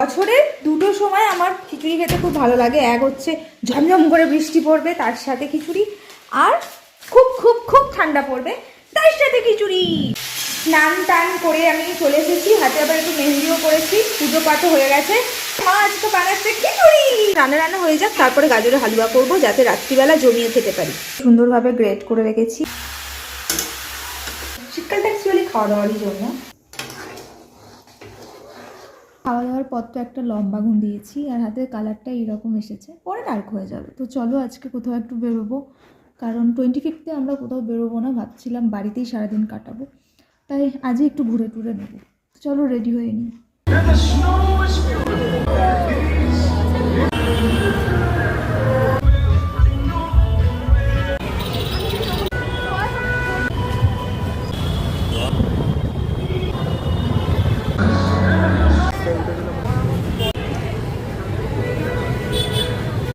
বছরের দুটো সময় আমার খিচুড়ি খেতে খুব ভালো লাগে। এক হচ্ছে ঝমঝম করে বৃষ্টি পড়বে তার সাথে খিচুড়ি, আর খুব খুব খুব ঠান্ডা পড়বে তার সাথে খিচুড়ি। স্নান টান করে আমি চলে এসেছি, হাতে আবার একটু মেহেন্দিও করেছি, পুজো পাঠও হয়ে গেছে। মা আজকে বানাচ্ছে খিচুড়ি। রান্না রান্না হয়ে যাক, তারপরে গাজরের হালুয়া করবো যাতে রাত্রিবেলা জমিয়ে খেতে পারি। সুন্দরভাবে গ্রেট করে রেখেছি। শীতকালটা অ্যাকচুয়ালি খাওয়া দাওয়ারই জন্য। খাওয়া দাওয়ার পর তো একটা লম্বা ঘুম দিয়েছি, আর হাতের কালারটা এইরকম এসেছে, পরে ডার্ক হয়ে যাবে। তো চলো আজকে কোথাও একটু বেরোবো, কারণ 25 আমরা কোথাও বেরোবো না, ভাবছিলাম বাড়িতেই সারাদিন কাটাবো, তাই আজই একটু ঘুরে টুরে নেবো। চলো রেডি হয়ে নিই।